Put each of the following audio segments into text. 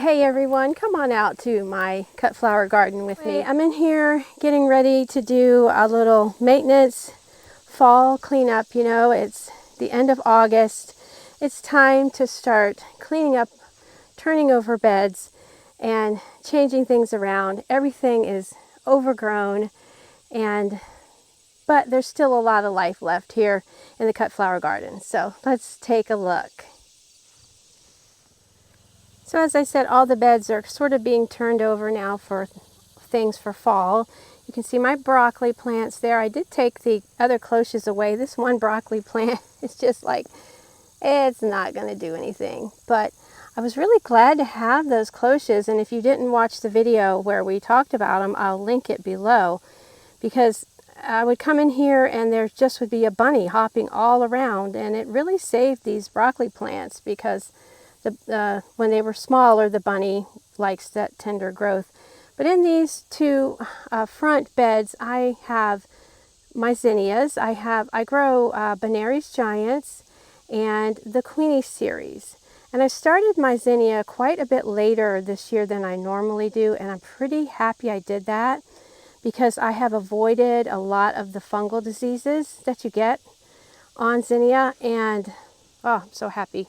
Hey everyone, come on out to my cut flower garden with me. I'm in here getting ready to do a little maintenance fall cleanup. You know, it's the end of August. It's time to start cleaning up, turning over beds and changing things around. Everything is overgrown, but there's still a lot of life left here in the cut flower garden. So let's take a look. So as I said, all the beds are sort of being turned over now for things for fall. You can see my broccoli plants there. I did take the other cloches away. This one broccoli plant is just like, it's not going to do anything. But I was really glad to have those cloches. And if you didn't watch the video where we talked about them, I'll link it below. Because I would come in here and there just would be a bunny hopping all around. And it really saved these broccoli plants because when they were smaller, the bunny likes that tender growth. But in these two front beds, I have my zinnias. I grow Benary's Giants and the Queenie series. And I started my zinnia quite a bit later this year than I normally do, and I'm pretty happy I did that because I have avoided a lot of the fungal diseases that you get on zinnia, and oh, I'm so happy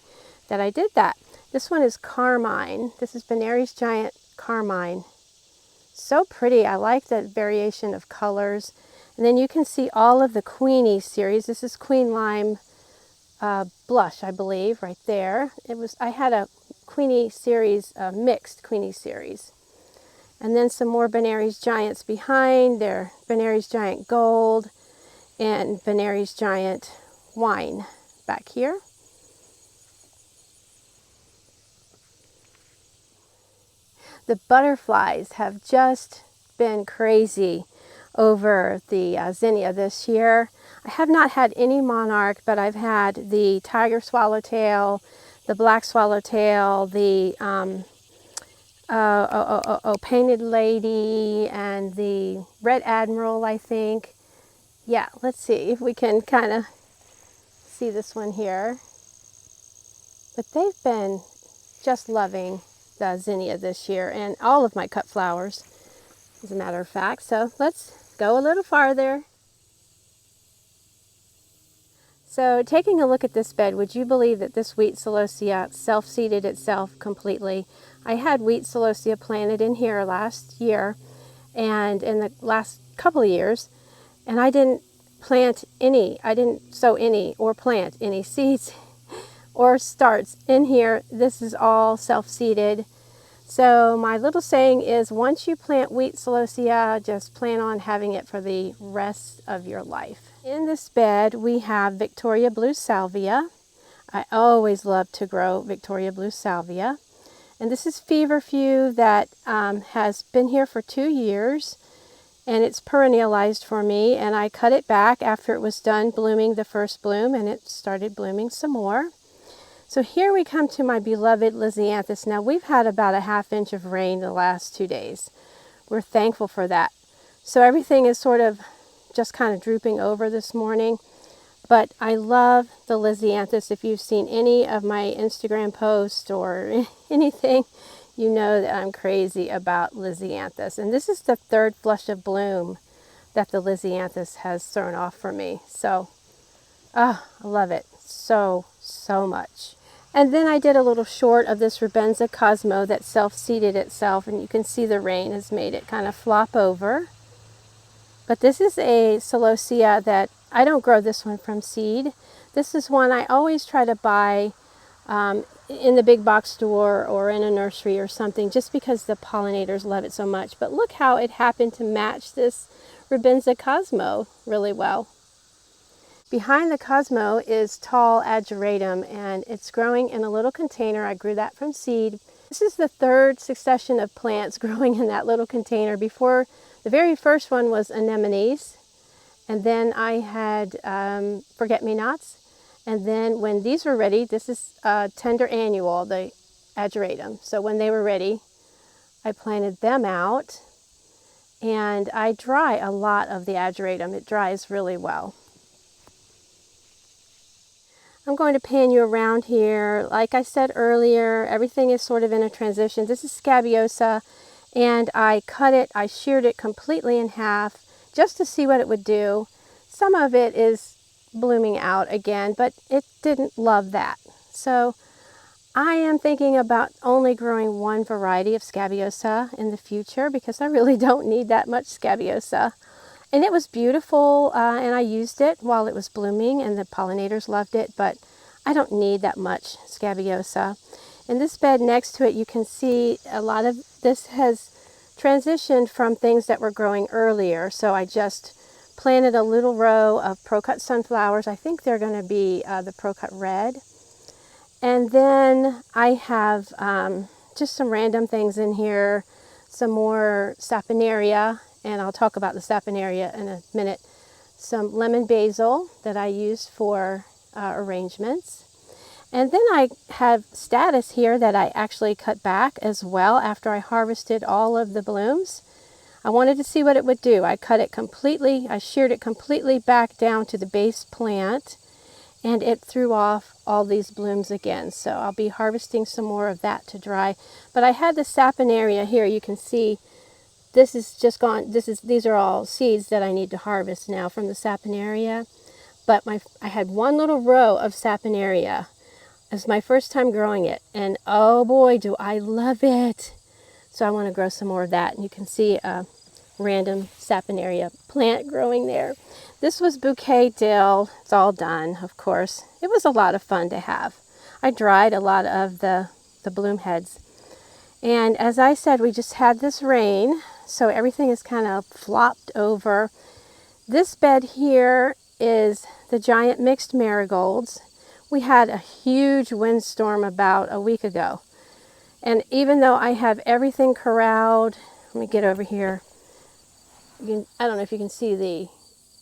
that I did that. This one is Carmine. This is Benary's Giant Carmine. So pretty. I like that variation of colors. And then you can see all of the Queenie series. This is Queen Lime Blush, I believe, right there. I had a Queenie series, mixed Queenie series. And then some more Benary's Giants behind. They're Benary's Giant Gold and Benary's Giant Wine back here. The butterflies have just been crazy over the zinnia this year. I have not had any monarch, but I've had the tiger swallowtail, the black swallowtail, the painted lady, and the red admiral, I think. Yeah, let's see if we can kind of see this one here. But they've been just loving the zinnia this year, and all of my cut flowers, as a matter of fact. So let's go a little farther. So taking a look at this bed, would you believe that this wheat celosia self-seeded itself completely? I had wheat celosia planted in here last year and in the last couple of years, and I didn't sow any or plant any seeds or starts in here. This is all self-seeded. So my little saying is, once you plant wheat celosia, just plan on having it for the rest of your life. In this bed we have Victoria Blue Salvia. I always love to grow Victoria Blue Salvia. And this is feverfew that has been here for 2 years, and it's perennialized for me, and I cut it back after it was done blooming the first bloom, and it started blooming some more. So here we come to my beloved Lisianthus. Now we've had about a ½ inch of rain the last 2 days. We're thankful for that. So everything is sort of just kind of drooping over this morning. But I love the Lisianthus. If you've seen any of my Instagram posts or anything, you know that I'm crazy about Lisianthus. And this is the third flush of bloom that the Lisianthus has thrown off for me. So, I love it so much. And then I did a little short of this Rubenza Cosmo that self-seeded itself, and you can see the rain has made it kind of flop over. But this is a Celosia that I don't grow this one from seed. This is one I always try to buy in the big box store or in a nursery or something, just because the pollinators love it so much. But look how it happened to match this Rubenza Cosmo really well. Behind the Cosmo is tall ageratum, and it's growing in a little container. I grew that from seed. This is the third succession of plants growing in that little container. Before, the very first one was anemones, and then I had forget-me-nots, and then when these were ready, this is tender annual, the ageratum. So when they were ready, I planted them out, and I dry a lot of the ageratum. It dries really well. I'm going to pan you around here. Like I said earlier, everything is sort of in a transition. This is Scabiosa, and I cut it, I sheared it completely in half just to see what it would do. Some of it is blooming out again, but it didn't love that. So I am thinking about only growing one variety of Scabiosa in the future because I really don't need that much Scabiosa. And it was beautiful, and I used it while it was blooming, and the pollinators loved it, but I don't need that much Scabiosa. In this bed next to it, you can see a lot of this has transitioned from things that were growing earlier. So I just planted a little row of Pro-Cut sunflowers. I think they're going to be the Pro-Cut red. And then I have just some random things in here, some more Saponaria, and I'll talk about the Saponaria in a minute. Some lemon basil that I use for arrangements. And then I have Status here that I actually cut back as well after I harvested all of the blooms. I wanted to see what it would do. I cut it completely, I sheared it completely back down to the base plant, and it threw off all these blooms again. So I'll be harvesting some more of that to dry. But I had the Saponaria here. You can see this is just gone. These are all seeds that I need to harvest now from the Saponaria. But I had one little row of Saponaria. It's my first time growing it, and oh boy, do I love it. So I want to grow some more of that. And you can see a random Saponaria plant growing there. This was bouquet dill. It's all done, of course. It was a lot of fun to have. I dried a lot of the bloom heads. And as I said, we just had this rain, so everything is kind of flopped over. This bed here is the giant mixed marigolds. We had a huge windstorm about a week ago. And even though I have everything corralled, let me get over here. I don't know if you can see the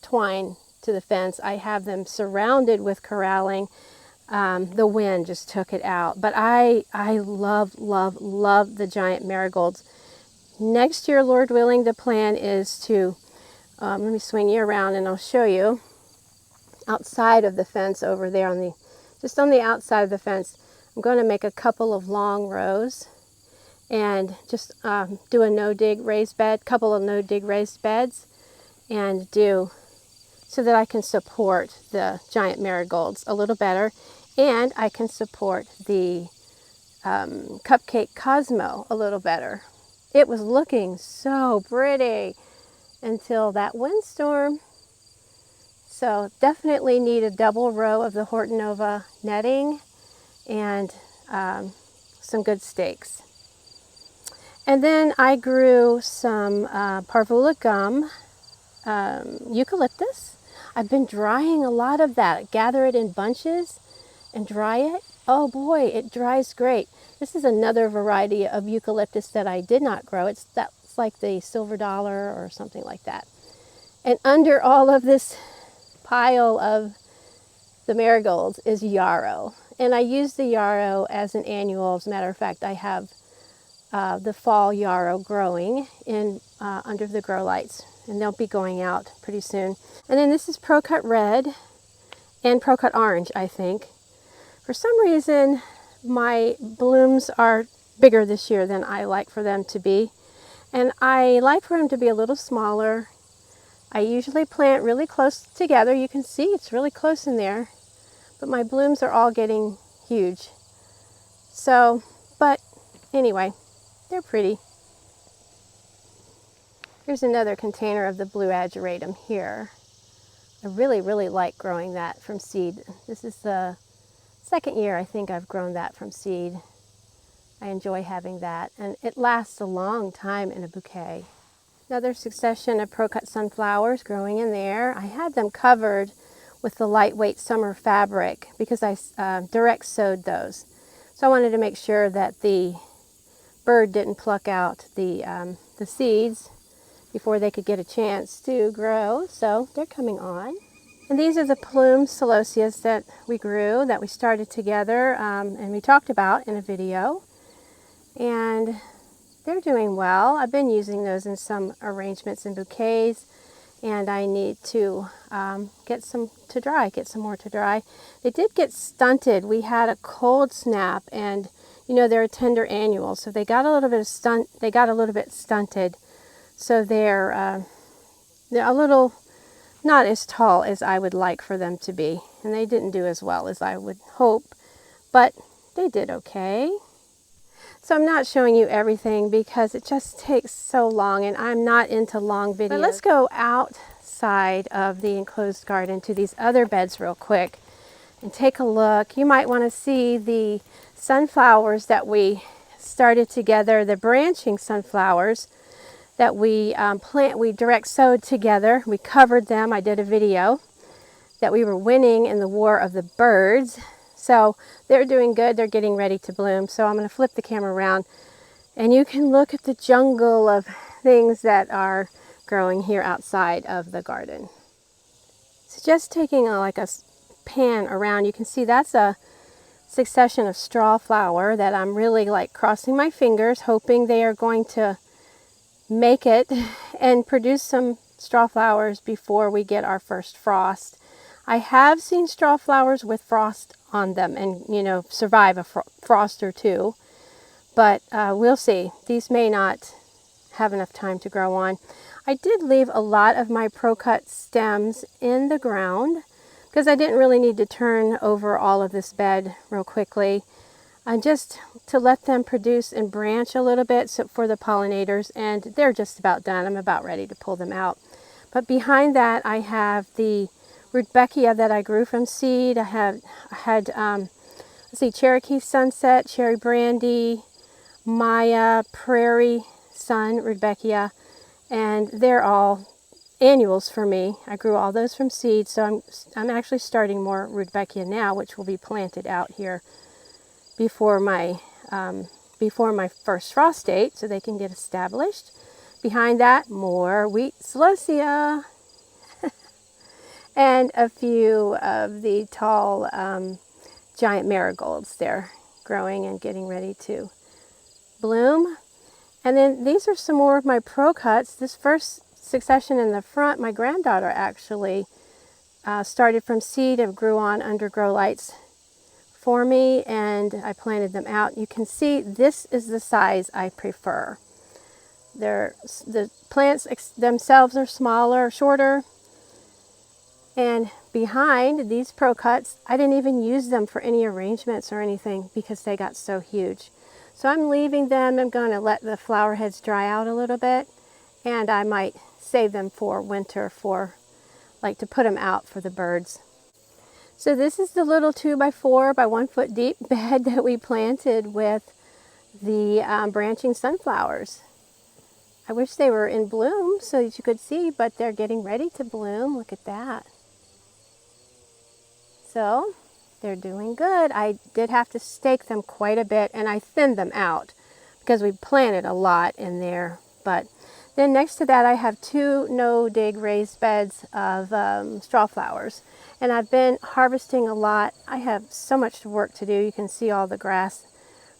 twine to the fence. I have them surrounded with corralling. The wind just took it out. But I love, love, love the giant marigolds. Next year, Lord willing, the plan is to, let me swing you around and I'll show you. Outside of the fence over there just on the outside of the fence, I'm going to make a couple of long rows and just do a no-dig raised bed, couple of no-dig raised beds, and do so that I can support the giant marigolds a little better, and I can support the cupcake Cosmo a little better. It was looking so pretty until that windstorm. So definitely need a double row of the Hortonova netting and some good stakes. And then I grew some Parvula gum, eucalyptus. I've been drying a lot of that. Gather it in bunches and dry it. Oh boy, it dries great. This is another variety of eucalyptus that I did not grow. That's like the silver dollar or something like that. And under all of this pile of the marigolds is yarrow. And I use the yarrow as an annual. As a matter of fact, I have the fall yarrow growing in under the grow lights, and they'll be going out pretty soon. And then this is Pro-Cut red and Pro-Cut orange, I think. For some reason, my blooms are bigger this year than I like for them to be. And I like for them to be a little smaller. I usually plant really close together. You can see it's really close in there. But my blooms are all getting huge. So, but anyway, they're pretty. Here's another container of the blue ageratum here. I really, really like growing that from seed. This is the second year I think I've grown that from seed. I enjoy having that, and it lasts a long time in a bouquet. Another succession of Pro-Cut sunflowers growing in there. I had them covered with the lightweight summer fabric because I direct sowed those. So I wanted to make sure that the bird didn't pluck out the seeds before they could get a chance to grow. So they're coming on. And these are the plume Celosias that we grew, that we started together and we talked about in a video. And they're doing well. I've been using those in some arrangements and bouquets. and I need to get some more to dry. They did get stunted. We had a cold snap, and you know they're a tender annual, so they got a little bit stunted. So they're a little not as tall as I would like for them to be, and they didn't do as well as I would hope, but they did okay. So I'm not showing you everything because it just takes so long, and I'm not into long videos. But let's go outside of the enclosed garden to these other beds real quick and take a look. You might want to see the sunflowers that we started together, the branching sunflowers that we we direct sowed together. We covered them. I did a video that we were winning in the War of the Birds. So they're doing good. They're getting ready to bloom. So I'm going to flip the camera around and you can look at the jungle of things that are growing here outside of the garden. So just taking like a pan around, you can see that's a succession of straw flower that I'm really like crossing my fingers, hoping they are going to make it and produce some straw flowers before we get our first frost. I have seen straw flowers with frost on them and, you know, survive a frost or two, but we'll see. These may not have enough time to grow on. I did leave a lot of my pro-cut stems in the ground because I didn't really need to turn over all of this bed real quickly. Just to let them produce and branch a little bit for the pollinators, and they're just about done. I'm about ready to pull them out. But behind that I have the Rudbeckia that I grew from seed. I had let's see, Cherokee Sunset, Cherry Brandy, Maya, Prairie Sun, Rudbeckia, and they're all annuals for me. I grew all those from seed, so I'm actually starting more Rudbeckia now, which will be planted out here before my first frost date, so they can get established. Behind that, more wheat celosia and a few of the tall giant marigolds. They're growing and getting ready to bloom. And then these are some more of my pro-cuts. This first succession in the front, my granddaughter actually started from seed and grew on under grow lights for me, and I planted them out. You can see this is the size I prefer. The plants themselves are smaller, shorter, and behind these pro-cuts, I didn't even use them for any arrangements or anything because they got so huge. So I'm leaving them. I'm going to let the flower heads dry out a little bit, and I might save them for winter, for like to put them out for the birds. So this is the little 2x4 by 1 foot deep bed that we planted with the branching sunflowers. I wish they were in bloom so that you could see, but they're getting ready to bloom. Look at that. So they're doing good. I did have to stake them quite a bit, and I thinned them out because we planted a lot in there. But then next to that I have 2 no-dig raised beds of straw flowers. And I've been harvesting a lot. I have so much work to do. You can see all the grass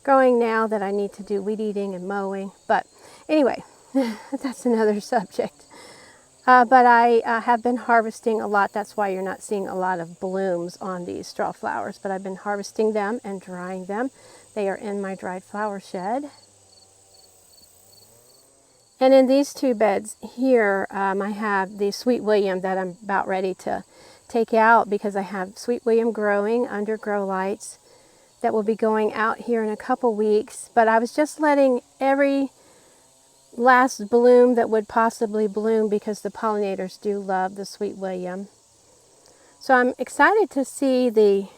growing now that I need to do weed eating and mowing. But anyway, that's another subject. But I have been harvesting a lot. That's why you're not seeing a lot of blooms on these straw flowers. But I've been harvesting them and drying them. They are in my dried flower shed. And in these 2 beds here, I have the Sweet William that I'm about ready to take out because I have Sweet William growing under grow lights that will be going out here in a couple weeks. But I was just letting every last bloom that would possibly bloom because the pollinators do love the Sweet William. So I'm excited to see the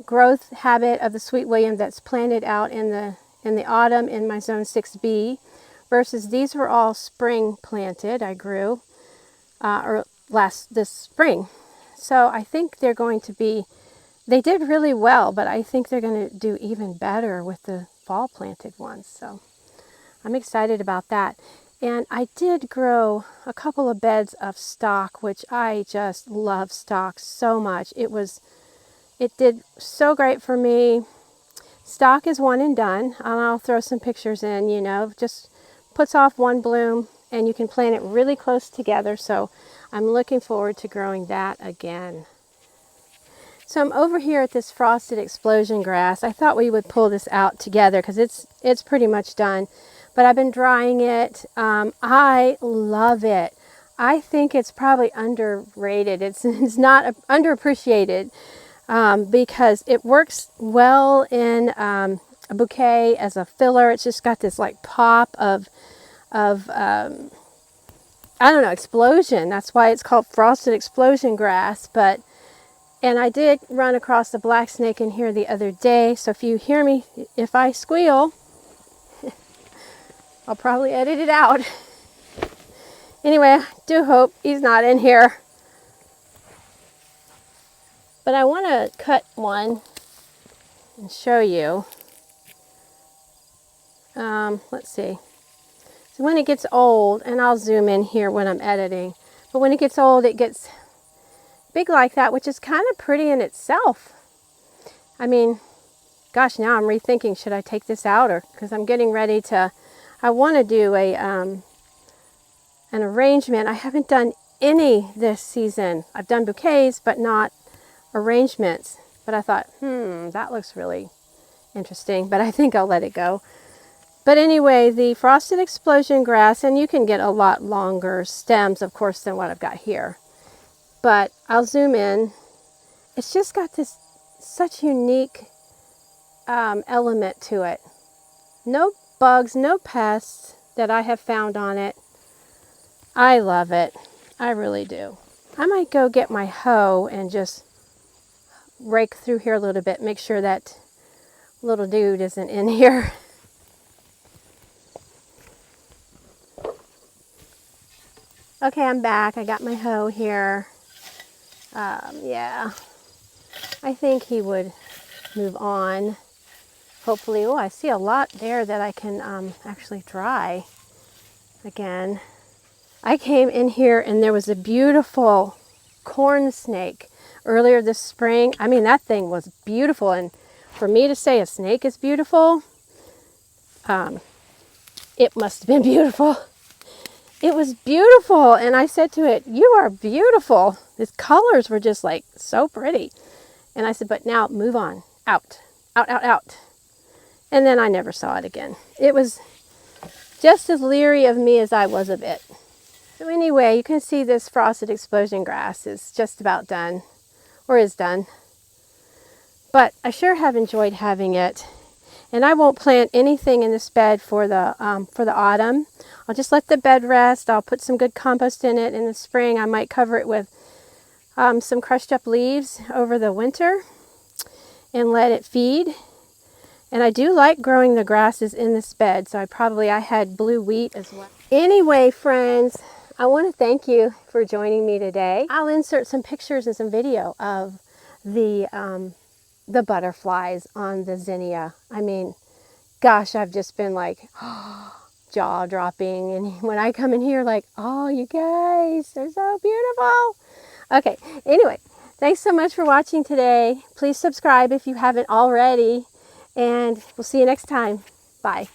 growth habit of the Sweet William that's planted out in the autumn in my zone 6B versus these were all spring planted. I grew this spring. So I think they're going to be, they did really well, but I think they're going to do even better with the fall planted ones. So I'm excited about that. And I did grow a couple of beds of stock, which I just love stock so much. It did so great for me. Stock is one and done. And I'll throw some pictures in, you know, just puts off one bloom and you can plant it really close together. So I'm looking forward to growing that again. So I'm over here at this frosted explosion grass. I thought we would pull this out together because it's pretty much done. But I've been drying it. I love it. I think it's probably underrated. It's not underappreciated because it works well in a bouquet as a filler. It's just got this like pop of I don't know, explosion. That's why it's called frosted explosion grass. And I did run across a black snake in here the other day. So if you hear me, if I squeal, I'll probably edit it out. Anyway, I do hope he's not in here. But I want to cut one and show you. Let's see. So when it gets old, and I'll zoom in here when I'm editing, but when it gets old, it gets big like that, which is kind of pretty in itself. I mean, gosh, now I'm rethinking, should I take this out, or because I'm getting ready to, I want to do an arrangement. I haven't done any this season. I've done bouquets, but not arrangements. But I thought, that looks really interesting, but I think I'll let it go. But anyway, the frosted explosion grass, and you can get a lot longer stems, of course, than what I've got here. But I'll zoom in. It's just got this such unique element to it. No bugs, no pests that I have found on it. I love it. I really do. I might go get my hoe and just rake through here a little bit, make sure that little dude isn't in here. Okay, I'm back. I got my hoe here. Yeah, I think he would move on. Hopefully. Oh, I see a lot there that I can actually dry again. I came in here and there was a beautiful corn snake earlier this spring. I mean, that thing was beautiful. And for me to say a snake is beautiful, it must have been beautiful. It was beautiful. And I said to it, "You are beautiful." Its colors were just like so pretty. And I said, "But now move on. Out, out, out, out." And then I never saw it again. It was just as leery of me as I was of it. So anyway, you can see this frosted explosion grass is just about done, or is done. But I sure have enjoyed having it. And I won't plant anything in this bed for the autumn. I'll just let the bed rest. I'll put some good compost in it. In the spring, I might cover it with some crushed up leaves over the winter and let it feed. And I do like growing the grasses in this bed, so I had blue wheat as well. Anyway, friends, I want to thank you for joining me today. I'll insert some pictures and some video of the butterflies on the zinnia. I mean, gosh, I've just been like jaw dropping, and when I come in here, like, oh, you guys, they're so beautiful. Okay, anyway, thanks so much for watching today. Please subscribe if you haven't already, and we'll see you next time. Bye.